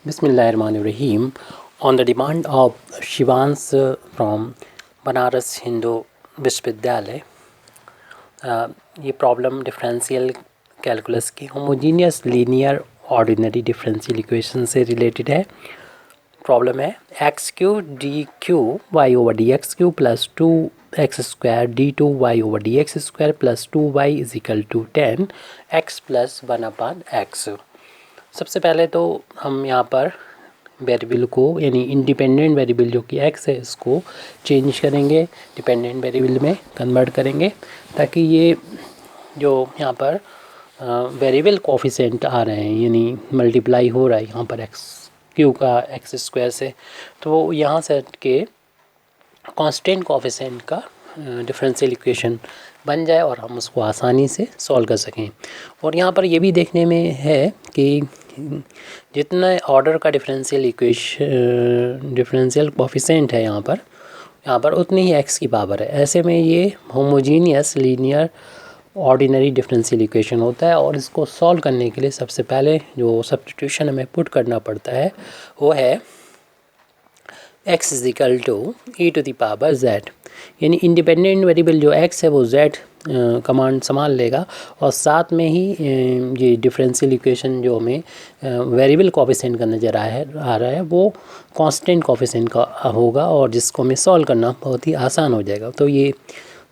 Bismillahirrahmanirrahim. On the demand of Shivans from Banaras Hindu विश्वविद्यालय, ये problem differential calculus की homogeneous linear ordinary differential equation से related है। Problem है x cube d cube y over d x cube plus 2x square d two y over d x square plus 2y is equal to 10x plus 1/x। सबसे पहले तो हम यहाँ पर variable को यानी इंडिपेंडेंट वेरिएबल जो कि x है इसको चेंज करेंगे, डिपेंडेंट वेरिएबल में कन्वर्ट करेंगे ताकि ये जो यहाँ पर वेरिएबल कोफिशिएंट आ रहे हैं यानी मल्टीप्लाई हो रहा है यहाँ पर x क्यू का x स्क्वायर से, तो यहाँ से के कांस्टेंट कोफिशिएंट का डिफरेंशियल इक्वेशन बन जाए और हम उसको आसानी से सॉल्व कर सकें। और यहाँ पर ये भी देखने में है कि जितना ऑर्डर का डिफरेंशियल कोफिशिएंट है यहाँ पर उतनी ही x की पावर है। ऐसे में ये homogeneous linear ordinary differential equation होता है और इसको सॉल्व करने के लिए सबसे पहले जो सब्स्टिट्यूशन हमें पुट करना पड़ता है वो है x is equal to e to the power z, यानी इंडिपेंडेंट वेरिएबल जो x है वो z कमांड संभाल लेगा और साथ में ही ये डिफरेंशियल इक्वेशन जो हमें वेरिएबल कोफिशिएंट का नज़र आ रहा है वो कांस्टेंट कोफिशिएंट का होगा और जिसको हमें सॉल्व करना बहुत ही आसान हो जाएगा। तो ये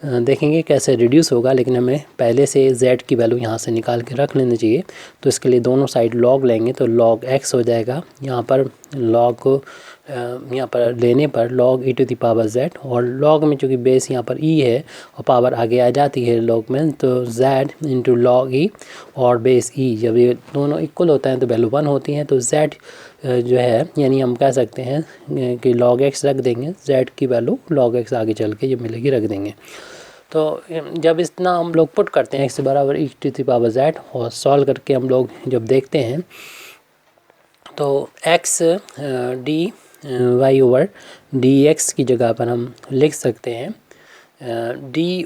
देखेंगे कैसे रिड्यूस होगा, लेकिन हमें पहले से z की वैल्यू यहाँ से निकाल के रख लेनी चाहिए। तो इसके लिए दोनों साइड log लेंगे तो log x हो जाएगा, यहाँ पर log यहाँ पर लेने पर log e to the power z, और log में चूँकि बेस यहाँ पर e है और पावर आगे आ जाती है log में, तो z इंटू log e और बेस e जब ये दोनों इक्वल होता है तो वैल्यू 1 होती हैं। तो z जो है यानी हम कह सकते हैं कि log x रख देंगे, z की वैल्यू log x आगे चल के जो मिलेगी रख देंगे। तो जब इतना हम लोग पुट करते हैं x बराबर e to the power z और सॉल्व करके हम लोग जब देखते हैं तो x d y over d x की जगह पर हम लिख सकते हैं d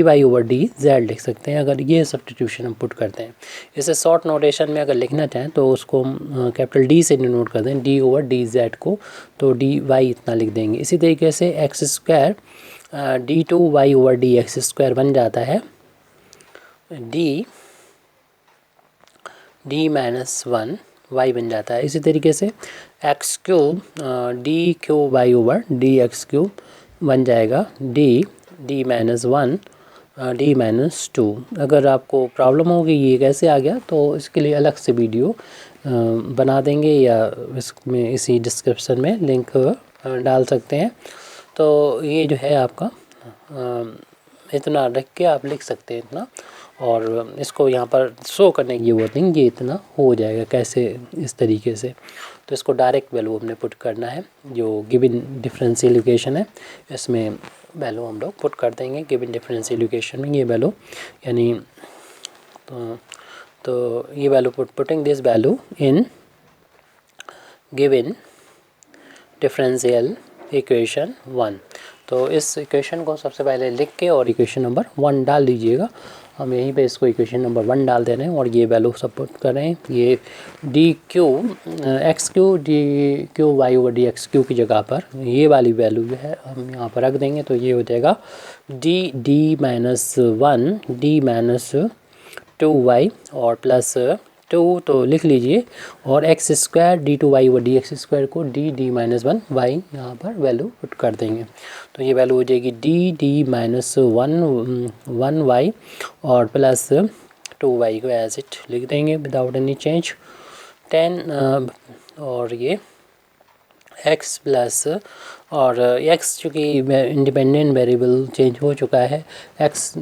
y over d z लिख सकते हैं अगर ये सब्स्टिट्यूशन हम पुट करते हैं। इसे शॉर्ट नोटेशन में अगर लिखना चाहें तो उसको हम कैपिटल डी से डिनोट कर दें, डी ओवर डी जेड को, तो डी वाई इतना लिख देंगे। इसी तरीके से x square d two y over d x square बन जाता है डी माइनस 1 वाई बन जाता है। इसी तरीके से x cube d cube y over d x cube बन जाएगा डी माइनस 1 डी माइनस 2। अगर आपको प्रॉब्लम होगी ये कैसे आ गया तो इसके लिए अलग से वीडियो बना देंगे या इसमें इसी डिस्क्रिप्शन में लिंक डाल सकते हैं। तो ये जो है आपका इतना रख के आप लिख सकते हैं इतना, और इसको यहाँ पर शो करने की जरूरत नहीं, ये इतना हो जाएगा कैसे इस तरीके से। तो इसको डायरेक्ट वैल्यू हमने पुट करना है जो गिवन डिफरेंशियल इक्वेशन है, इसमें वैल्यू हम लोग पुट कर देंगे गिवन डिफरेंशियल इक्वेशन में ये वैल्यू, यानी तो ये value putting this value in given differential equation 1। तो इस इक्वेशन को सबसे पहले लिख के और इक्वेशन नंबर 1 डाल दीजिएगा। हम यहीं पे इसको इक्वेशन नंबर 1 डाल दे रहे हैं और ये वैल्यू सपोर्ट कर रहे हैं। ये d cube x cube d cube y over d x cube की जगह पर ये वाली वैल्यू जो है हम यहाँ पर रख देंगे। तो ये हो जाएगा d minus 1 d minus 2 y और प्लस 2 तो लिख लीजिए, और x square d two y over d x square को डी माइनस 1 वाई यहाँ पर वैल्यू पुट कर देंगे। तो ये वैल्यू हो जाएगी डी माइनस 1 वाई और प्लस 2 वाई को एज इट लिख देंगे विदाउट एनी चेंज 10, और ये x प्लस और x चूँकि इंडिपेंडेंट वेरिएबल चेंज हो चुका है, x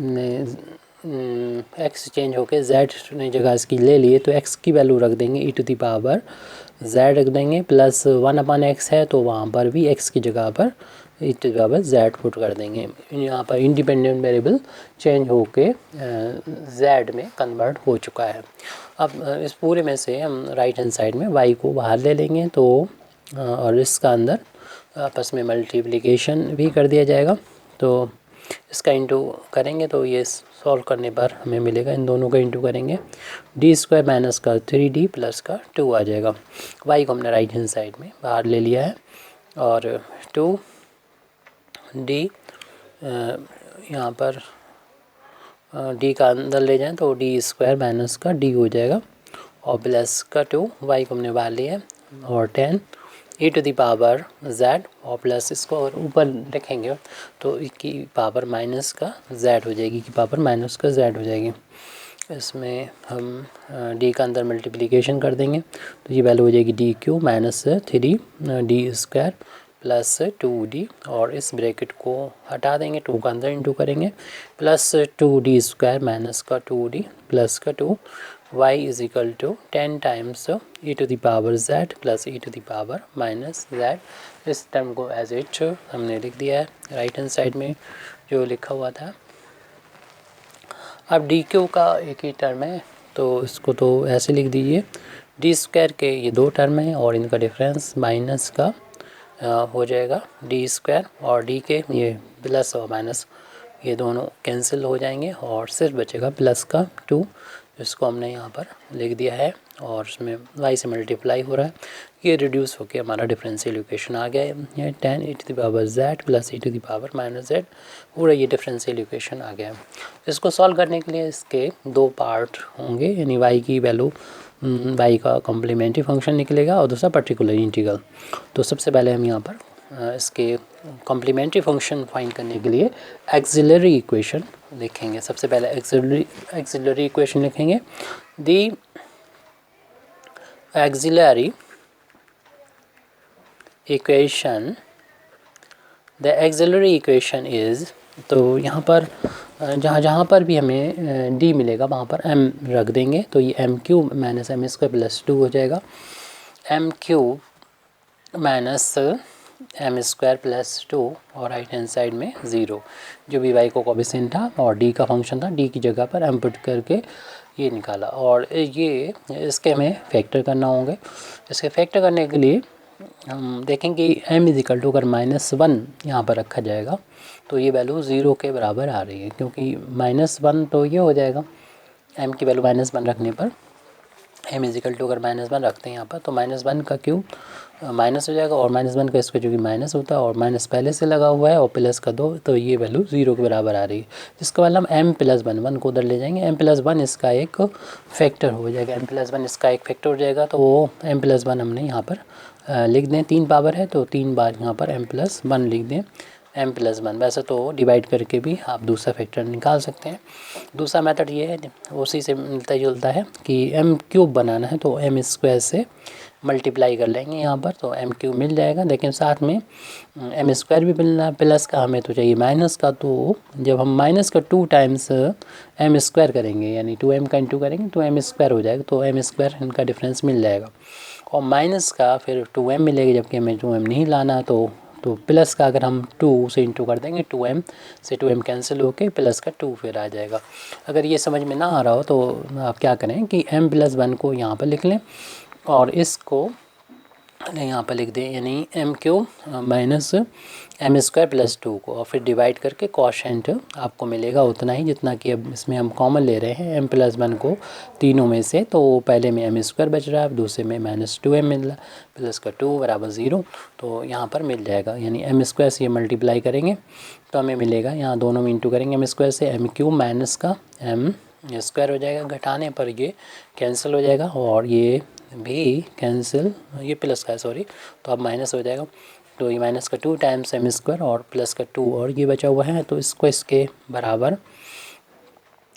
चेंज होके z ने जगह इसकी ले लिए, तो x की वैल्यू रख देंगे e to the power z रख देंगे, प्लस 1/x है तो वहाँ पर भी x की जगह पर e to the power z put कर देंगे। यहाँ पर इंडिपेंडेंट वेरिएबल चेंज होके z में कन्वर्ट हो चुका है। अब इस पूरे में से हम राइट हैंड साइड में y को बाहर ले लेंगे तो और इसका अंदर आपस में मल्टीप्लिकेशन भी कर दिया जाएगा। तो इसका इंटू करेंगे तो ये सॉल्व करने पर हमें मिलेगा, इन दोनों का इंटू करेंगे, डी स्क्वायर माइनस का 3d प्लस का 2 आ जाएगा। वाई को हमने राइट हैंड साइड में बाहर ले लिया है और 2d यहाँ पर डी का अंदर ले जाएं तो डी स्क्वायर माइनस का डी हो जाएगा और प्लस का 2, वाई को हमने बाहर लिया है और 10 e to the power z और प्लस इसको और ऊपर रखेंगे तो e की पावर माइनस का z हो जाएगी, की पावर माइनस का z हो जाएगी। इसमें हम d का अंदर मल्टीप्लिकेशन कर देंगे तो ये वैल्यू हो जाएगी D cube minus 3 D square plus 2d और इस ब्रैकेट को हटा देंगे, 2 का अंदर इंटू करेंगे, प्लस 2d स्क्वायर माइनस का 2d प्लस का 2, y is equal to 10 times e to the power z plus e to the power minus z। इस टर्म को एज इट हमने लिख दिया है राइट हैंड साइड में जो लिखा हुआ था। अब डी क्यू का एक ही टर्म है तो इसको तो ऐसे लिख दीजिए, डी स्क्वायर के ये 2 टर्म हैं और इनका डिफरेंस माइनस का हो जाएगा डी स्क्वायर और डी के ये प्लस और माइनस ये दोनों कैंसिल हो जाएंगे और सिर्फ बचेगा प्लस का 2, जिसको हमने यहाँ पर लिख दिया है और इसमें y से मल्टीप्लाई हो रहा है, ये रिड्यूस होकर हमारा डिफरेंशियल इक्वेशन आ गया है। ये 10 e to the power z plus e to the power minus z, पूरा ये डिफरेंशियल इक्वेशन आ गया है। इसको सॉल्व करने के लिए इसके 2 पार्ट होंगे, यानी y की वैल्यू y का कॉम्प्लीमेंट्री फंक्शन निकलेगा और दूसरा पर्टिकुलर इंटीग्रल। तो सबसे पहले हम यहाँ पर इसके कॉम्प्लीमेंट्री फंक्शन फाइंड करने के लिए एक्सिलरी इक्वेशन लिखेंगे। सबसे पहले एक्सिलरी इक्वेशन लिखेंगे, the auxiliary equation, the auxiliary equation is, तो यहाँ पर जहाँ पर भी हमें d मिलेगा वहाँ पर m रख देंगे तो ये m cube minus m square plus 2 हो जाएगा, m cube minus m square plus 2 और राइट हैंड साइड में 0, जो भी y को कोफिशिएंट था और d का फंक्शन था, d की जगह पर m पुट करके ये निकाला। और ये इसके हमें फैक्टर करना होंगे। इसके फैक्टर करने के लिए हम देखेंगे m इज इक्वल टू अगर -1 यहाँ पर रखा जाएगा तो ये वैल्यू 0 के बराबर आ रही है, क्योंकि -1 तो ये हो जाएगा m की वैल्यू -1 रखने पर, m इज इक्वल टू अगर -1 रखते हैं यहाँ पर तो -1 का क्यूब माइनस हो जाएगा और -1 का स्क्वायर जो कि माइनस होता है और माइनस पहले से लगा हुआ है और प्लस का 2, तो ये वैल्यू 0 के बराबर आ रही है, जिसका मतलब m प्लस 1 को उधर ले जाएंगे, m प्लस 1 इसका एक फैक्टर हो जाएगा, m प्लस 1 इसका एक फैक्टर हो जाएगा तो वो m प्लस 1 हमने यहाँ पर लिख दें, 3 पावर है तो 3 बार यहाँ पर m प्लस 1 लिख दें, m प्लस 1। वैसे तो डिवाइड करके भी आप दूसरा फैक्टर निकाल सकते हैं। दूसरा मेथड ये है, उसी से मिलता जुलता है कि m क्यूब बनाना है तो m स्क्वायर से मल्टीप्लाई कर लेंगे यहाँ पर तो m क्यूब मिल जाएगा, लेकिन साथ में m स्क्वायर भी मिलना है, प्लस का हमें तो चाहिए माइनस का, तो जब हम माइनस का 2 टाइम्स m स्क्वायर करेंगे यानी 2m का इंटू करेंगे तो m स्क्वायर हो जाएगा, तो m स्क्वायर इनका डिफरेंस मिल जाएगा और माइनस का फिर 2m मिलेगा, जबकि हमें 2m नहीं लाना तो प्लस का अगर हम 2 से इंटू कर देंगे 2m से 2m कैंसिल होके प्लस का 2 फिर आ जाएगा। अगर ये समझ में ना आ रहा हो तो आप क्या करें कि m प्लस 1 को यहाँ पर लिख लें और इसको यहाँ पर लिख दें, यानी m cube minus m square plus 2 को और फिर डिवाइड करके कोशेंट आपको मिलेगा उतना ही जितना कि अब इसमें हम कॉमन ले रहे हैं m प्लस 1 को तीनों में से, तो पहले में m स्क्वायर बच रहा है, दूसरे में -2m मिल रहा है, प्लस का 2 बराबर 0, तो यहाँ पर मिल जाएगा, यानी m स्क्वायर से ये मल्टीप्लाई करेंगे तो हमें मिलेगा, यहाँ दोनों में इंटू करेंगे m स्क्वायर से, m क्यूब माइनस का m स्क्वायर हो जाएगा, घटाने पर ये कैंसिल हो जाएगा और ये भी कैंसिल, ये प्लस का है सॉरी, तो अब माइनस हो जाएगा, तो ये माइनस का 2 टाइम्स m स्क्वायर और प्लस का 2 और ये बचा हुआ है, तो इसको इसके बराबर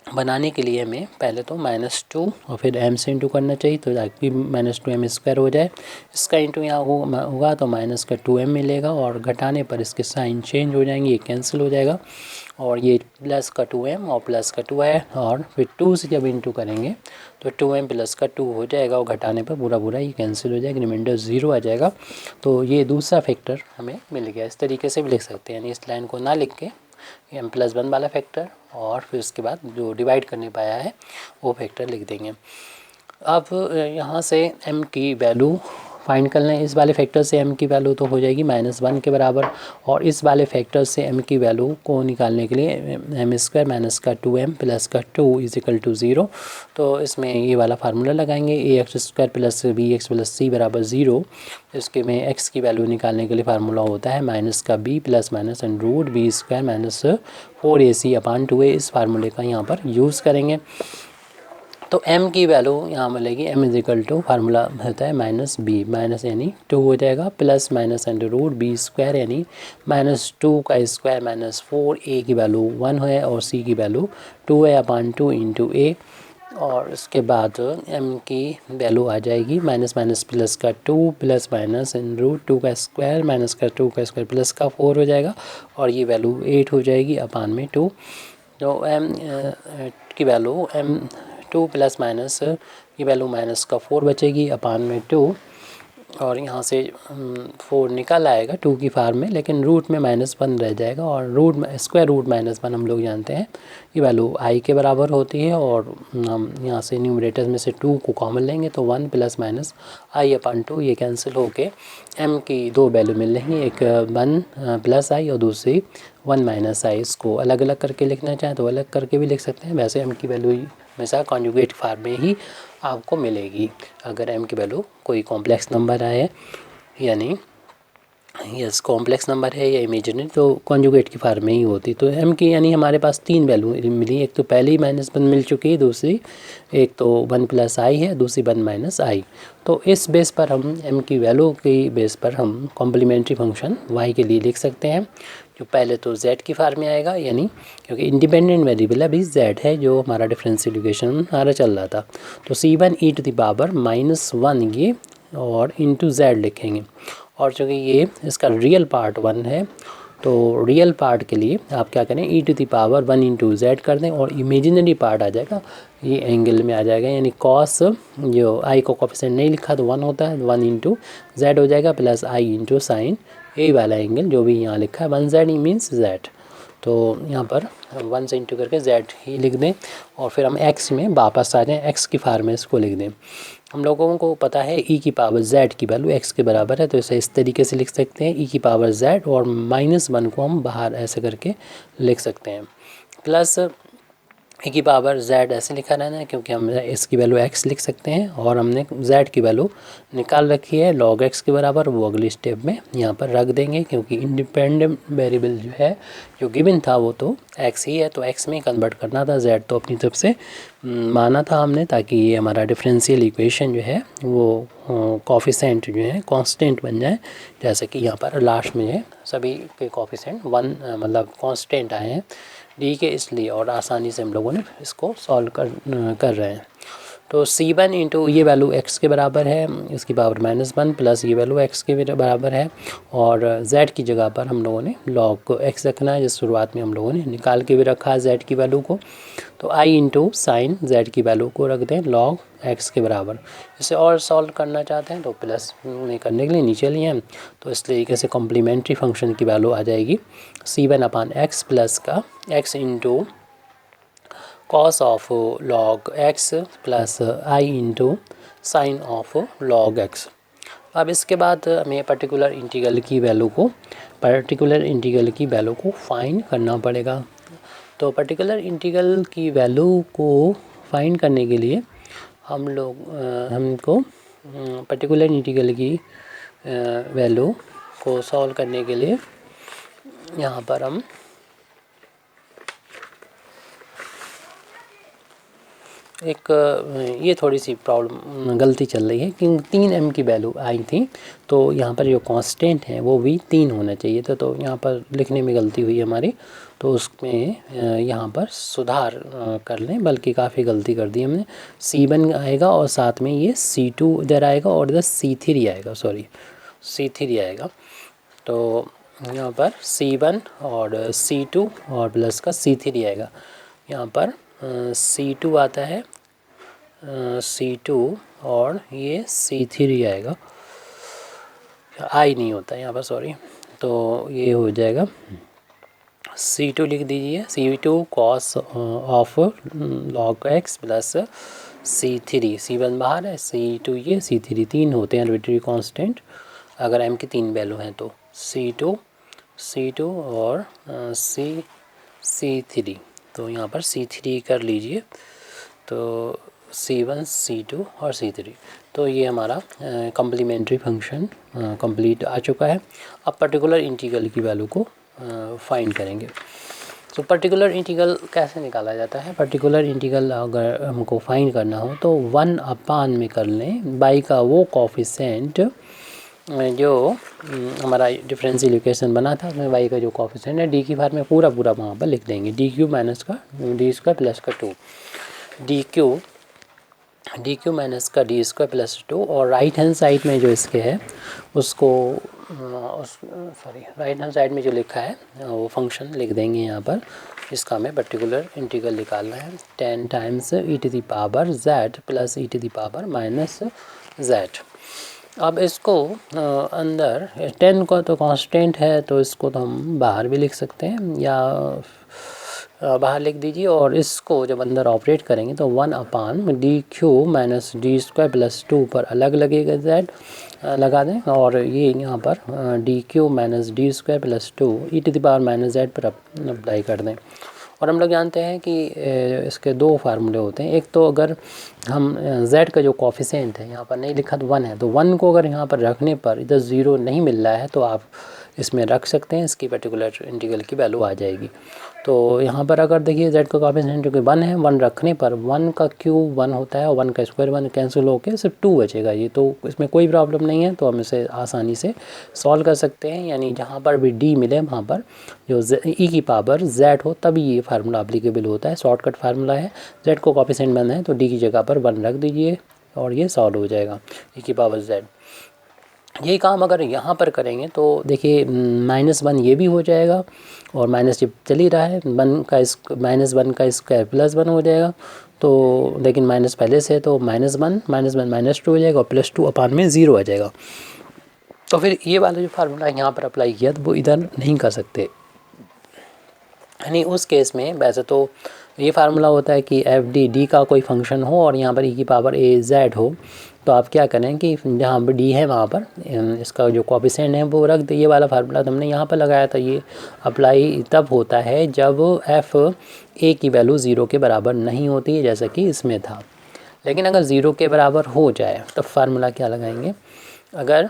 बनाने के लिए हमें पहले तो -2 और फिर m से इंटू करना चाहिए, तो ताकि -2m स्क्वायर हो जाए, इसका इंटू यहाँ होगा तो माइनस का 2m मिलेगा और घटाने पर इसके साइन चेंज हो जाएंगे, ये कैंसिल हो जाएगा और ये प्लस का 2m और प्लस का 2 है और फिर 2 से जब इंटू करेंगे तो 2m प्लस का 2 हो जाएगा और घटाने पर पूरा ये कैंसिल हो जाएगा, रिमाइंडर 0 आ जाएगा। तो ये दूसरा फैक्टर हमें मिल गया, इस तरीके से भी लिख सकते हैं, यानी इस लाइन को ना लिख के m प्लस 1 वाला फैक्टर और फिर उसके बाद जो डिवाइड करने पाया है वो फैक्टर लिख देंगे। अब यहाँ से m की वैल्यू फाइंड कर लें। इस वाले फैक्टर से m की वैल्यू तो हो जाएगी -1 के बराबर, और इस वाले फैक्टर से m की वैल्यू को निकालने के लिए m² माइनस का 2m प्लस का 2 = 0। तो इसमें ये वाला फार्मूला लगाएंगे, ax² plus bx plus c बराबर 0। इसके में x की वैल्यू निकालने के लिए फार्मूला होता है माइनस का b plus minus √b² minus 4ac/2a। इस फार्मूले का यहाँ पर यूज़ करेंगे तो m की वैल्यू यहाँ मिलेगी, m फार्मूला होता है माइनस b, माइनस यानी 2 हो जाएगा, प्लस माइनस √b² यानी -2 का स्क्वायर माइनस 4a की वैल्यू 1 है और c की वैल्यू 2 है/2 × a। और उसके बाद m की वैल्यू आ जाएगी माइनस माइनस प्लस का 2 प्लस माइनस √2 का स्क्वायर माइनस का 2 का स्क्वायर प्लस का 4 हो जाएगा, और ये वैल्यू 8 हो जाएगी/2। तो m की वैल्यू m2 प्लस माइनस की वैल्यू माइनस का 4 बचेगी/2, और यहाँ से 4 निकल आएगा 2 की फॉर्म में, लेकिन रूट में -1 रह जाएगा, और स्क्वायर रूट -1 हम लोग जानते हैं ये वैल्यू i के बराबर होती है। और हम यहाँ से न्यूमरेटर में से 2 को कॉमन लेंगे तो 1 प्लस माइनस i/2 ये कैंसिल होके m की 2 वैल्यू मिल रही हैं, एक 1 प्लस i और दूसरी 1 माइनस i। इसको अलग अलग करके लिखना चाहें तो अलग करके भी लिख सकते हैं, वैसे m की वैल्यू हमेशा कॉन्जुगेट फॉर्म में ही आपको मिलेगी। अगर m की वैल्यू कोई कॉम्प्लेक्स नंबर आए, यानी यस कॉम्प्लेक्स नंबर है या इमेजिनरी, तो कॉन्जुगेट की फॉर्म में ही होती। तो m की यानी हमारे पास 3 वैल्यू मिली, एक तो पहले ही -1 मिल चुकी है, दूसरी एक तो 1 प्लस i है, दूसरी 1 माइनस i। तो इस बेस पर हम m की वैल्यू की बेस पर हम कॉम्प्लीमेंट्री फंक्शन y के लिए लिख सकते हैं, जो पहले तो z की फॉर्म में आएगा, यानी क्योंकि इंडिपेंडेंट वेरिएबल अभी z है जो हमारा डिफरेंशियल इक्वेशन हमारा चल रहा था। तो c1e⁻⁻1 ये और इंटू z लिखेंगे, और चूँकि ये इसका रियल पार्ट 1 है तो रियल पार्ट के लिए आप क्या करें e⁻1 × z कर दें, और इमेजिनरी पार्ट आ जाएगा ये एंगल में आ जाएगा, यानी कॉस जो i को कोफिशिएंट नहीं लिखा तो 1 होता है, 1 × z हो जाएगा, प्लस i × साइन ए वाला एंगल जो भी यहाँ लिखा है 1z मीन्स z। तो यहाँ पर 1 से इंटू करके z ही लिख दें, और फिर हम x में वापस आ जाएँ, x की फॉर्म में इसको लिख दें। हम लोगों को पता है e⁻z की वैल्यू x के बराबर है, तो इसे इस तरीके से लिख सकते हैं e⁻z, और -1 को हम बाहर ऐसे करके लिख सकते हैं, प्लस e⁻z ऐसे लिखा रहना है क्योंकि हम इसकी वैल्यू x लिख सकते हैं, और हमने z की वैल्यू निकाल रखी है log x के बराबर, वो अगली स्टेप में यहाँ पर रख देंगे, क्योंकि इंडिपेंडेंट वेरिएबल जो है जो गिवन था वो तो x ही है, तो x में कन्वर्ट करना था, z तो अपनी तरफ से माना था हमने, ताकि ये हमारा डिफरेंशियल इक्वेशन जो है वो कोफिशिएंट जो है कांस्टेंट बन जाए, जैसे कि यहाँ पर लास्ट में है सभी के कोफिशिएंट 1 मतलब कांस्टेंट आए हैं डी के, इसलिए और आसानी से हम लोगों ने इसको सॉल्व कर रहे हैं। तो c1 इंटू ये वैल्यू x के बराबर है, इसकी पावर -1 प्लस ये वैल्यू x के बराबर है, और z की जगह पर हम लोगों ने log x रखना है, जिस शुरुआत में हम लोगों ने निकाल के भी रखा है z की वैल्यू को। तो i इंटू साइन z की वैल्यू को रख दें log x के बराबर। इसे और सॉल्व करना चाहते हैं तो प्लस में करने के लिए नीचे लिए हैं, तो इस तरीके से कॉम्प्लीमेंट्री फंक्शन की वैल्यू आ जाएगी c1/x प्लस का x into cos of log x plus i into sine of log x। अब इसके बाद हमें पर्टिकुलर इंटीग्रल की वैल्यू को फाइंड करना पड़ेगा। तो पर्टिकुलर इंटीग्रल की वैल्यू को फाइंड करने के लिए हमको पर्टिकुलर इंटीग्रल की वैल्यू को सॉल्व करने के लिए यहाँ पर हम एक ये थोड़ी सी प्रॉब्लम गलती चल रही है कि 3m की वैल्यू आई थी, तो यहाँ पर जो कांस्टेंट है वो भी 3 होना चाहिए था, तो यहाँ पर लिखने में गलती हुई हमारी, तो उसमें यहाँ पर सुधार कर लें, बल्कि काफ़ी गलती कर दी हमने। c1 आएगा और साथ में ये c2 इधर आएगा और इधर c3 आएगा, c3 आएगा। तो यहाँ पर c1 और c2 और प्लस का c3 आएगा। यहाँ पर c2 आता है c2 और ये c3 आएगा, i नहीं होता यहाँ पर, सॉरी। तो ये हो जाएगा c2 लिख दीजिए, c2 cos of log x प्लस C3, C1 बाहर है, C2 ये, C3 तीन होते हैं आर्बिट्रेरी कांस्टेंट अगर m की तीन वैल्यू हैं तो C2 और C3। तो यहाँ पर C3 कर लीजिए, तो C1 C2 और C3। तो ये हमारा कम्प्लीमेंट्री फंक्शन कंप्लीट आ चुका है। अब पर्टिकुलर इंटीग्रल की वैल्यू को फाइंड करेंगे। तो पर्टिकुलर इंटीग्रल कैसे निकाला जाता है? पर्टिकुलर इंटीग्रल अगर हमको फाइंड करना हो तो 1 में कर लें बाई का वो कोफिशेंट जो हमारा डिफरेंशियल इक्वेशन बना था, उसमें वाई का जो कोफिशेंट है डी की बार में पूरा वहाँ पर लिख देंगे, डी क्यू माइनस का डी स्क्वायर प्लस का 2, डी क्यू माइनस का डी स्क्वायर प्लस 2। और राइट हैंड साइड में जो इसके है उसको राइट हैंड साइड में जो लिखा है वो फंक्शन लिख देंगे यहाँ पर। इसका हमें पर्टिकुलर इंटीग्रल निकालना है 10 times e to the power z plus e to the power minus z। अब इसको अंदर 10 का तो कांस्टेंट है, तो इसको तो हम बाहर भी लिख सकते हैं या बाहर लिख दीजिए। और इसको जब अंदर ऑपरेट करेंगे तो 1/डी cube minus D square plus 2 पर अलग लगेगा z लगा दें, और ये यहाँ पर d cube minus D square plus 2 e to the power minus z पर अप्लाई कर दें। और हम लोग जानते हैं कि इसके दो फार्मूले होते हैं। एक तो अगर हम z का जो कोफिशेंट है यहाँ पर नहीं लिखा तो 1 है, तो 1 को अगर यहाँ पर रखने पर इधर 0 नहीं मिल रहा है तो आप इसमें रख सकते हैं, इसकी पर्टिकुलर इंटीग्रल की वैल्यू आ जाएगी। तो यहाँ पर अगर देखिए z का कोफिशेंट जो कि 1 है, 1 रखने पर 1 का क्यूब 1 होता है और 1 का स्क्वायर 1 कैंसिल होकर सिर्फ 2 बचेगा। ये तो इसमें कोई प्रॉब्लम नहीं है, तो हम इसे आसानी से सॉल्व कर सकते हैं। यानी जहाँ पर भी d मिले वहाँ पर जो e की पावर z हो तभी ये फार्मूला अप्लीकेबल होता है। शॉर्टकट फार्मूला है, z को कोफिशेंट 1 है तो d की जगह पर 1 रख दीजिए और ये सॉल्व हो जाएगा e की पावर z। यही काम अगर यहाँ पर करेंगे तो देखिए -1 ये भी हो जाएगा, और माइनस जब चल ही रहा है -1 का स्क्वायर +1 हो जाएगा। तो लेकिन माइनस पहले से तो -1 -2 हो जाएगा और +2 अपान में 0 आ जाएगा। तो फिर ये वाला जो फार्मूला यहाँ पर अप्लाई किया तो वो इधर नहीं कर सकते। यानी उस केस में वैसे तो ये फार्मूला होता है कि एफ डी का कोई फंक्शन हो और यहाँ पर e की पावर az हो, तो आप क्या करें कि जहाँ पर d है वहाँ पर इसका जो कोफिशेंट है वो रख दे। ये वाला फार्मूला तो हमने यहाँ पर लगाया था, ये अप्लाई तब होता है जब f a की वैल्यू 0 के बराबर नहीं होती है, जैसा कि इसमें था। लेकिन अगर 0 के बराबर हो जाए तो फार्मूला क्या लगाएंगे? अगर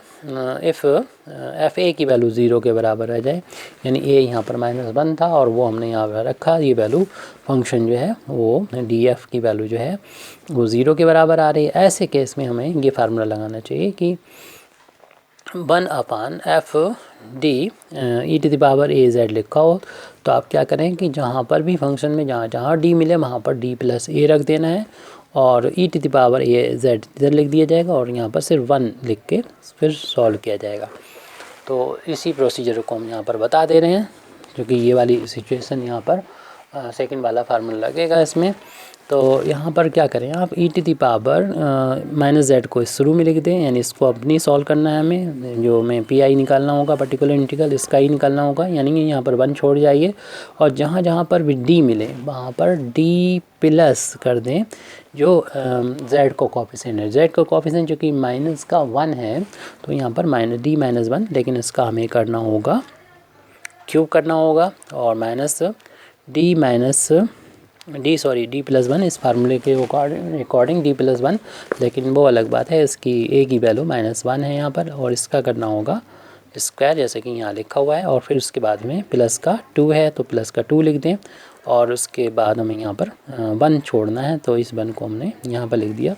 इफ़ एफ ए की वैल्यू 0 के बराबर आ जाए, यानी a यहाँ पर -1 था और वो हमने यहाँ पर रखा, ये वैल्यू फंक्शन जो है वो डी एफ की वैल्यू जो है वो 0 के बराबर आ रही है। ऐसे केस में हमें ये फार्मूला लगाना चाहिए कि 1/f d e to the power az लिखा हो, तो आप क्या करें कि जहाँ पर भी फंक्शन में जहाँ d मिले वहाँ पर d + a रख देना है और e to the power az इधर लिख दिया जाएगा और यहाँ पर सिर्फ 1 लिख के फिर सॉल्व किया जाएगा। तो इसी प्रोसीजर को हम यहाँ पर बता दे रहे हैं, क्योंकि ये वाली सिचुएशन यहाँ पर सेकंड वाला फार्मूला लगेगा इसमें। तो यहाँ पर क्या करें आप e to the power -z को शुरू में लिख दें, यानी इसको अपनी सॉल्व करना है हमें, जो हमें पी आई निकालना होगा पर्टिकुलर इंटीग्रल इसका ही निकालना होगा। यानी यहाँ पर 1 छोड़ जाइए और जहाँ जहाँ पर भी d मिले वहाँ पर d प्लस कर दें जो z को कोफिशेंट है। z को कोफिशेंट जो कि -1 है, तो यहाँ पर -1, लेकिन इसका हमें करना होगा क्यूब करना होगा और d +1 इस फार्मूले के अकॉर्डिंग d +1, लेकिन वो अलग बात है, इसकी a की वैल्यू -1 है यहाँ पर और इसका करना होगा स्क्वायर जैसे कि यहाँ लिखा हुआ है। और फिर उसके बाद में प्लस का 2 है तो प्लस का 2 लिख दें और उसके बाद हमें यहाँ पर 1 छोड़ना है, तो इस 1 को हमने यहाँ पर लिख दिया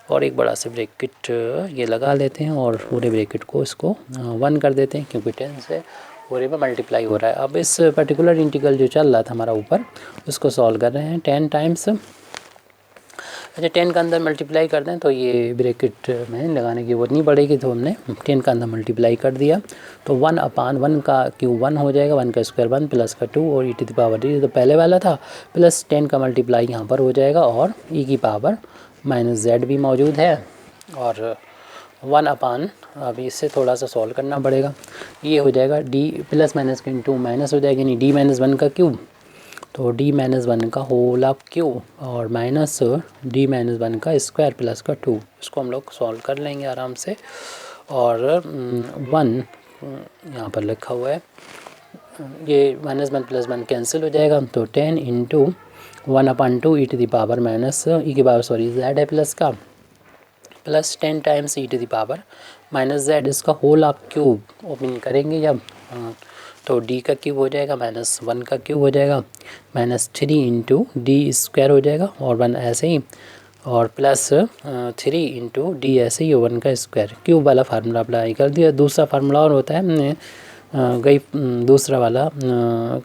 और एक बड़ा सा ब्रैकेट ये लगा लेते हैं और पूरे ब्रैकेट को इसको 1 कर देते हैं, क्योंकि 10 से पूरे में मल्टीप्लाई हो रहा है। अब इस पर्टिकुलर इंटीग्रल जो चल रहा था हमारा ऊपर, उसको सॉल्व कर रहे हैं 10 टाइम्स। अच्छा 10 का अंदर मल्टीप्लाई कर दें तो ये ब्रैकेट में लगाने की जरूरत नहीं पड़ेगी, तो हमने 10 का अंदर मल्टीप्लाई कर दिया तो 1/1 का क्यूब 1 हो जाएगा, 1 का स्क्वायर 1 प्लस का 2 और e to the power d तो पहले वाला था, प्लस 10 का मल्टीप्लाई यहाँ पर हो जाएगा और e की पावर -z भी मौजूद है और 1/, अभी इससे थोड़ा सा सॉल्व करना पड़ेगा। ये हो जाएगा d +- के इंटू माइनस हो जाएगा, यानी d - 1 का क्यूब तो डी माइनस वन का होल ऑफ क्यू और माइनस डी माइनस वन का स्क्वायर प्लस का 2, इसको हम लोग सॉल्व कर लेंगे आराम से। और 1 यहाँ पर लिखा हुआ है, ये -1 + 1 कैंसिल हो जाएगा, तो 10 into 1/2 e to the power minus e की पावर सॉरी जेड है प्लस का, plus 10 times e to the power minus Z, इसका होल ऑफ क्यूब ओपन करेंगे जब तो डी का क्यूब हो जाएगा -1 का क्यूब हो जाएगा, -3 इंटू डी स्क्वायर हो जाएगा और 1 ऐसे ही, और प्लस 3 इंटू डी ऐसे ही 1 का स्क्वायर। क्यूब वाला फार्मूला अप्लाई कर दिया। दूसरा फार्मूला और होता है, हमने दूसरा वाला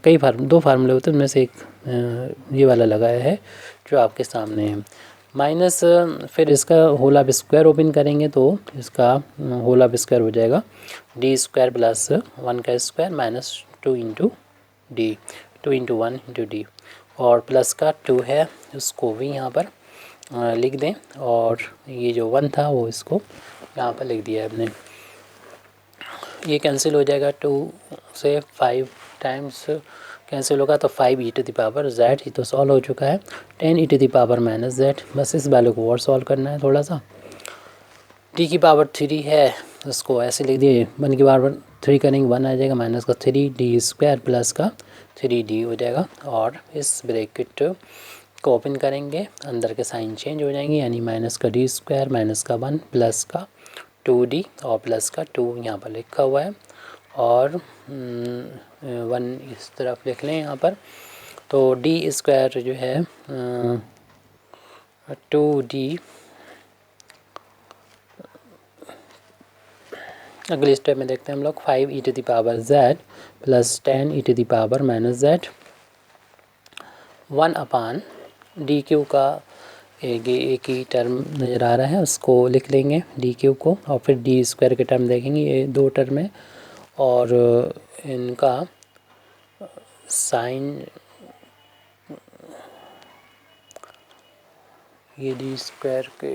कई दो फार्मूले होते हैं, उनमें से एक ये वाला लगाया है जो आपके सामने है। माइनस फिर इसका होल ऑफ स्क्वायर ओपन करेंगे तो इसका होल ऑफ स्क्वायर हो जाएगा डी स्क्वायर प्लस 1 का square minus 2 into D, 2 into 1 into D, और प्लस का 2 है उसको भी यहाँ पर लिख दें, और ये जो 1 था वो इसको यहाँ पर लिख दिया है हमने। ये कैंसिल हो जाएगा, 2 से 5 टाइम्स कैंसिल होगा तो 5 e to the power Z, ये तो सॉल्व हो चुका है। 10 e to the power minus Z, बस इस वैल्यू को और सॉल्व करना है थोड़ा सा। डी की पावर 3 है, उसको ऐसे लिख दिए, 1 की पावर 3 करेंगे 1 आ जाएगा, माइनस का 3 डी स्क्वायर प्लस का 3 डी हो जाएगा, और इस ब्रैकेट को ओपन करेंगे, अंदर के साइन चेंज हो जाएंगे, यानी माइनस का डी स्क्वायर माइनस का 1 प्लस का 2d और प्लस का 2 यहाँ पर लिखा हुआ है, और 1 इस तरफ लिख लें यहाँ पर। तो डी स्क्वायर जो है 2d, अगले स्टेप में देखते हैं हम लोग, 5 e to the power Z plus 10 e to the power minus Z, 1 upon D cube का एक ही टर्म नज़र आ रहा है, उसको लिख लेंगे डी क्यू को, और फिर डी स्क्वायर के टर्म देखेंगे, ये 2 टर्म है और इनका साइन, ये डी स्क्वायर के,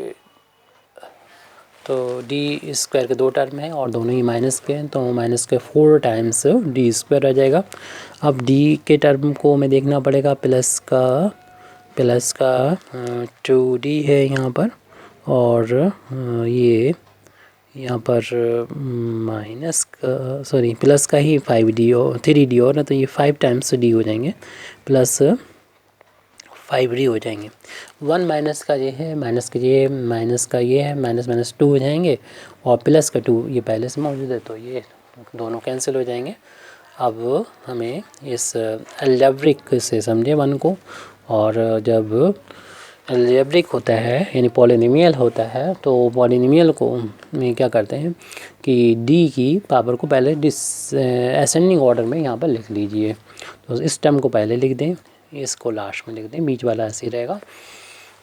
तो डी स्क्वायर के 2 टर्म है और दोनों ही माइनस के हैं, तो माइनस के 4 टाइम्स डी स्क्वायर आ जाएगा। अब डी के टर्म को हमें देखना पड़ेगा, प्लस का 2d है यहाँ पर, और ये यहाँ पर माइनस का सॉरी प्लस का ही 5d और 3d और ना, तो ये 5 टाइम्स d हो जाएंगे, प्लस 5d हो जाएंगे। 1 माइनस का ये है, माइनस का ये, माइनस का ये है, माइनस माइनस 2 हो जाएंगे, और प्लस का 2 ये पहले से मौजूद है, तो ये दोनों कैंसिल हो जाएंगे। अब हमें इस अलजेब्रिक से समझे 1 को, और जब अलजेब्रिक होता है यानी पॉलिनोमियल होता है, तो पॉलिनोमियल को में क्या करते हैं कि डी की पावर को पहले असेंडिंग ऑर्डर में यहाँ पर लिख लीजिए, तो इस टर्म को पहले लिख दें, इसको लास्ट में लिख दें, बीच वाला ऐसे ही रहेगा।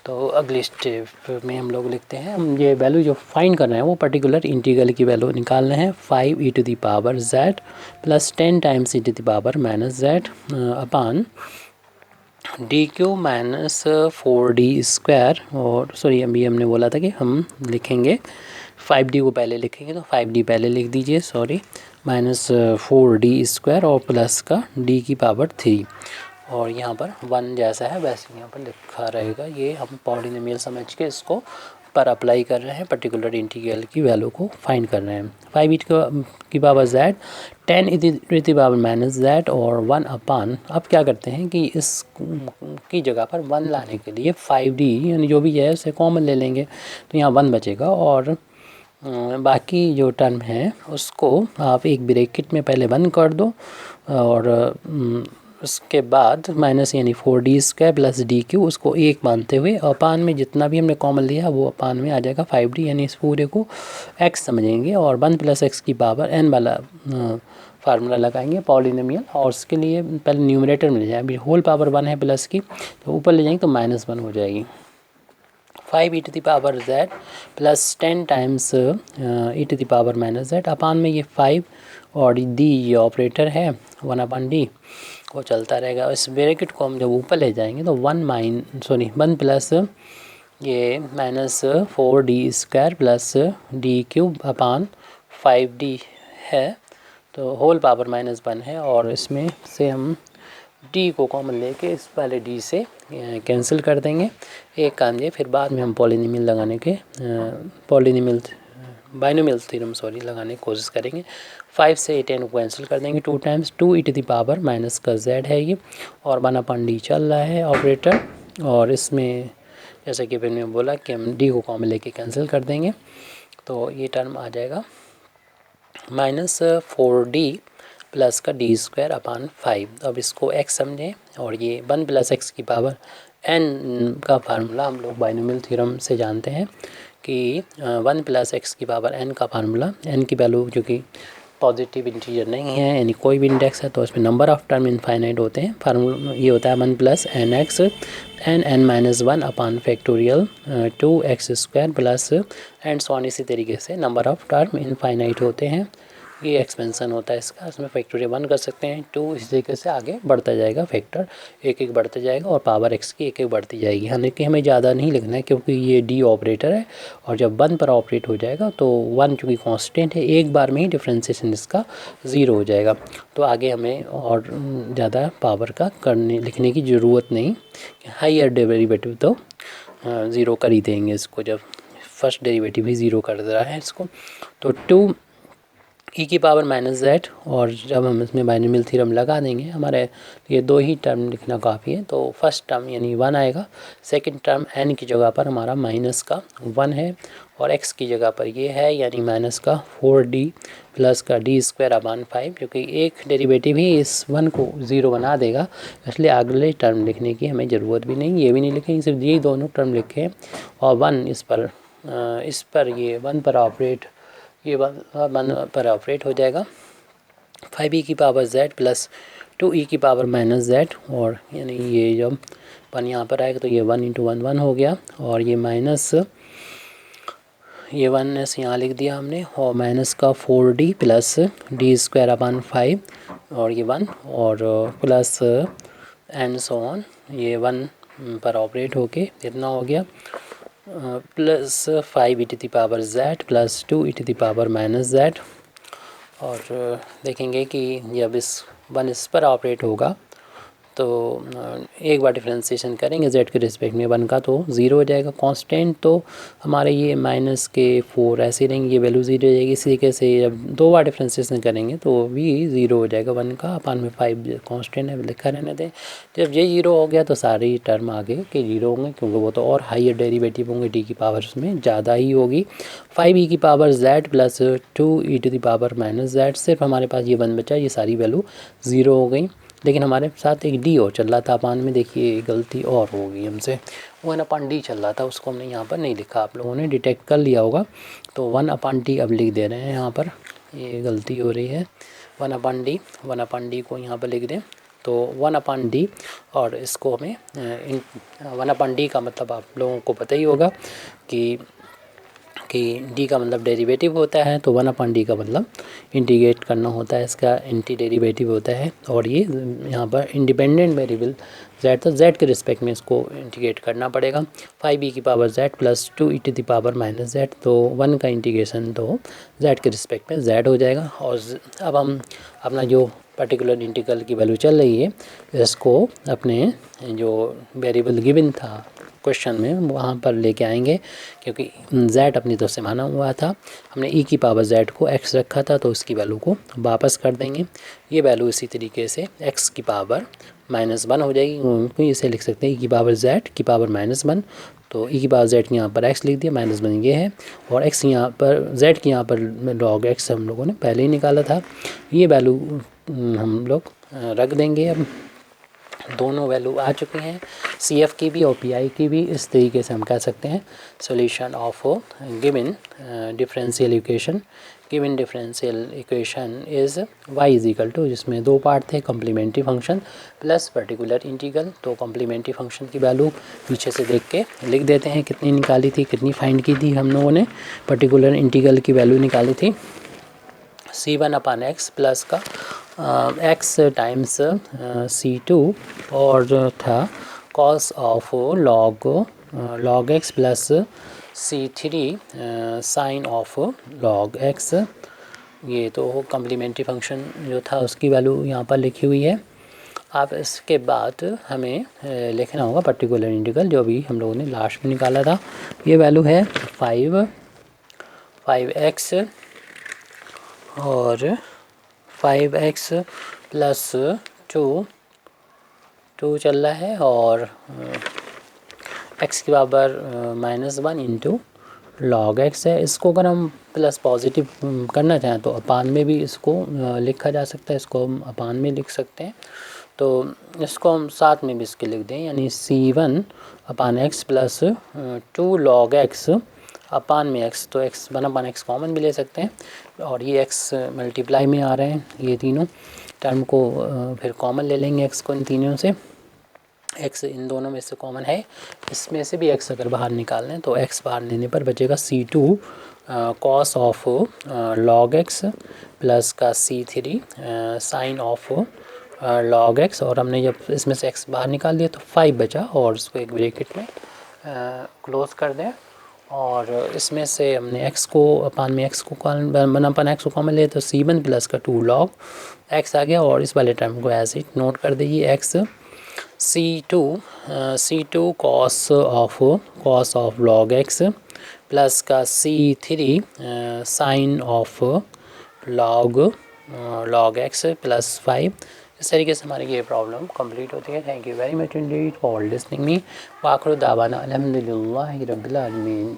तो अगले स्टेप में हम लोग लिखते हैं, हम ये वैल्यू जो फाइंड करना है वो पर्टिकुलर इंटीग्रल की वैल्यू निकालना है, 5 e to the power Z plus 10 times e to the power minus Z upon D cube minus 4d square, और सॉरी अभी हमने बोला था कि हम लिखेंगे 5d को पहले लिखेंगे, तो 5d पहले लिख दीजिए, सॉरी, माइनस 4d स्क्वायर और प्लस का d की पावर 3, और यहाँ पर 1 जैसा है वैसे यहाँ पर लिखा रहेगा। ये हम पॉलिनोमियल समझ के इसको पर अप्लाई कर रहे हैं, पर्टिकुलर इंटीग्रल की वैल्यू को फाइंड कर रहे हैं। 5 ई की पावर जेड, 10 ई की पावर माइनस जेड और 1 अपान, अब क्या करते हैं कि इस की जगह पर 1 लाने के लिए 5d यानी जो भी है उसे कॉमन ले लेंगे, तो यहाँ 1 बचेगा, और बाकी जो टर्म है उसको आप एक ब्रैकेट में पहले 1 कर दो, और उसके बाद माइनस यानी 4d square plus D Q, उसको 1 मानते हुए अपान में जितना भी हमने कॉमन लिया वो अपान में आ जाएगा 5d, यानी इस पूरे को x समझेंगे, और 1 प्लस एक्स की पावर n वाला फार्मूला लगाएंगे पॉलिनोमियल, और उसके लिए पहले न्यूमरेटर में ले जाए, अभी होल पावर 1 है प्लस की, तो ऊपर ले जाएंगे तो -1 हो जाएगी। 5 e to the power Z plus 10 times e to the power minus Z, upon में ये 5 और डी ये ऑपरेटर है 1/d वो चलता रहेगा। इस ब्रैकेट को हम जब ऊपर ले जाएंगे तो 1 प्लस ये minus 4d square plus D cube अपान 5d है, तो होल पावर -1 है, और इसमें से हम डी को कॉमन लेके इस पहले डी से कैंसिल कर देंगे एक काम ये, फिर बाद में हम पॉलिनोमियल लगाने के बाइनोमियल थ्योरम लगाने की कोशिश करेंगे। 5 से 10 को कैंसिल कर देंगे 2 टाइम्स, 2e⁻ माइनस का z है ये, और 1/d चल रहा है ऑपरेटर, और इसमें जैसे कि मैंने बोला कि हम d को कॉमन लेके कैंसिल कर देंगे, तो ये टर्म आ जाएगा -4d प्लस का d²/5। अब इसको x समझें, और ये 1 + x⁻n का फार्मूला हम लोग बाइनोमियल थ्योरम से जानते हैं कि 1 + x⁻n का फार्मूला, n की वैल्यू जो कि पॉजिटिव इंटीजर नहीं है यानी कोई भी इंडेक्स है तो इसमें नंबर ऑफ टर्म इनफाइनाइट होते हैं। फार्मूला ये होता है 1 + nx n-1 2x² plus and so on, इसी तरीके से नंबर ऑफ टर्म इनफाइनाइट होते हैं। ये एक्सपेंशन होता है इसका, इसमें फैक्टोरियल 1 कर सकते हैं, 2 इस तरीके से आगे बढ़ता जाएगा, फैक्टर एक एक बढ़ता जाएगा और पावर x की एक एक बढ़ती जाएगी। हालांकि हमें ज़्यादा नहीं लिखना है क्योंकि ये डी ऑपरेटर है, और जब 1 पर ऑपरेट हो जाएगा तो 1 चूँकि कांस्टेंट है एक बार में ही डिफ्रेंसिएशन इसका 0 हो जाएगा, तो आगे हमें और ज़्यादा पावर का लिखने की ज़रूरत नहीं। हायर डेरिवेटिव तो 0 कर ही देंगे इसको, जब फर्स्ट डेरिवेटिव ही 0 कर दे रहा है इसको, तो 2e⁻−z, और जब हम इसमें बाइनोमियल थ्योरम लगा देंगे हमारे ये 2 ही टर्म लिखना काफ़ी है, तो फर्स्ट टर्म यानी 1 आएगा, सेकंड टर्म n की जगह पर हमारा -1 है, और x की जगह पर ये है यानी -4d प्लस का d²/5, क्योंकि एक डेरिवेटिव ही इस 1 को 0 बना देगा, इसलिए अगले टर्म लिखने की हमें ज़रूरत भी नहीं, ये भी नहीं लिखेंगे, सिर्फ ये दोनों टर्म लिखें, और 1 इस पर ये 1 पर ऑपरेट, ये 1 पर ऑपरेट हो जाएगा। 5e⁻z प्लस 2e⁻−z, और यानी ये जब 1 यहाँ पर आएगा तो ये 1 × 1 1 हो गया, और ये माइनस ये 1 यहाँ लिख दिया हमने, और -4d प्लस d²/5, और ये 1 और प्लस एंड सो ऑन, ये 1 पर ऑपरेट होके इतना हो गया, प्लस 5e⁻z प्लस 2e⁻−z, और देखेंगे कि जब इस 1 इस पर ऑपरेट होगा तो एक बार डिफ्रेंसिएशन करेंगे z के रिस्पेक्ट में 1 का तो 0 हो जाएगा, कांस्टेंट तो हमारे ये -4 ऐसे रहेंगे, ये वैल्यू 0 हो जाएगी। इसी तरीके से जब 2 बार डिफ्रेंसिएशन करेंगे तो भी 0 हो जाएगा, 1 का अपान में 5 कांस्टेंट है लिखा रहने दें। जब ये 0 हो गया तो सारी टर्म आगे के 0 होंगे, क्योंकि वो तो और हाइयर डेरिवेटिव होंगे, डी की पावर उसमें ज़्यादा ही होगी। 5e⁻z प्लस 2e⁻−z, सिर्फ हमारे पास ये 1 बचा, ये सारी वैल्यू 0 हो गई, लेकिन हमारे साथ एक डी और चल रहा था अपान में, देखिए गलती और हो गई हमसे, 1/d चल रहा था, उसको हमने यहाँ पर नहीं लिखा, आप लोगों ने डिटेक्ट कर लिया होगा, तो 1/d अब लिख दे रहे हैं यहाँ पर, ये गलती हो रही है, 1/d को यहाँ पर लिख दें, तो 1/d, और इसको हमें 1/d का मतलब आप लोगों को पता ही होगा कि d का मतलब डेरिवेटिव होता है, तो 1/d का मतलब इंटीग्रेट करना होता है, इसका एंटी डेरिवेटिव होता है, और ये यहाँ पर इंडिपेंडेंट वेरिएबल z, तो z के रिस्पेक्ट में इसको इंटीग्रेट करना पड़ेगा। 5e⁻z प्लस 2e⁻−z, तो 1 का इंटीग्रेशन तो z के रिस्पेक्ट में z हो जाएगा, और अब हम अपना जो पर्टिकुलर इंटीग्रल की वैल्यू चल रही है इसको अपने जो वेरिएबल गिवन था क्वेश्चन में वहाँ पर लेके आएंगे, क्योंकि z अपनी तरफ से माना हुआ था, हमने e⁻z को x रखा था, तो उसकी वैल्यू को वापस कर देंगे, ये वैल्यू इसी तरीके से x⁻−1 हो जाएगी, क्योंकि इसे लिख सकते हैं e⁻z⁻−1, तो e⁻z यहाँ पर x लिख दिया, -1 ये है, और x यहाँ पर z की यहाँ पर log x हम लोगों ने पहले ही निकाला था, ये वैल्यू हम लोग रख देंगे। अब दोनों वैल्यू आ चुकी हैं, CF की भी और PI की भी, इस तरीके से हम कह सकते हैं solution of given differential equation. Given differential equation is y जिसमें 2 पार्ट थे, complementary function plus particular integral, तो कम्प्लीमेंट्री फंक्शन की वैल्यू पीछे से देख के लिख देते हैं, कितनी निकाली थी, कितनी फाइंड की थी हम लोगों ने, पर्टिकुलर इंटीग्रल की वैल्यू निकाली थी c1/x प्लस का x टाइम्स c2, और था cos ऑफ log x प्लस c3 sine of log x, ये तो कम्प्लीमेंट्री फंक्शन जो था उसकी वैल्यू यहाँ पर लिखी हुई है। अब इसके बाद हमें लिखना होगा पर्टिकुलर इंटीग्रल, जो भी हम लोगों ने लास्ट में निकाला था। ये वैल्यू है 5x और 5x प्लस 2 चल रहा है, और x की पावर -1 इंटू log x है। इसको अगर हम प्लस पॉजिटिव करना चाहें तो अपान में भी इसको लिखा जा सकता है, इसको हम अपान में लिख सकते हैं। तो इसको हम साथ में भी इसके लिख दें, यानी c1 अपान x प्लस 2 log x अपान में x, तो x 1 अपान x कॉमन भी ले सकते हैं, और ये x मल्टीप्लाई में आ रहे हैं, ये तीनों टर्म को फिर कॉमन ले लेंगे x को इन तीनों से। x इन दोनों में से कॉमन है, इसमें से भी x अगर बाहर निकाल लें तो x बाहर लेने पर बचेगा c2 cos of log x plus का c3 sine of log x, और हमने जब इसमें से x बाहर निकाल दिया तो 5 बचा, और उसको एक ब्रैकेट में क्लोज कर दें, और इसमें से हमने x को अपान में x को 1 अपान x को कॉमन ले तो c1 प्लस का 2 log x आ गया, और इस वाले टर्म को एज इट नोट कर दीजिए x c2 cos of log x plus का c3 sine of log x plus 5। इस तरीके से हमारी ये प्रॉब्लम कंप्लीट होती है। Thank you very much indeed for listening me. वाखिर दावाना अल्हम्दुलिल्लाहि रब्बिल आलमीन।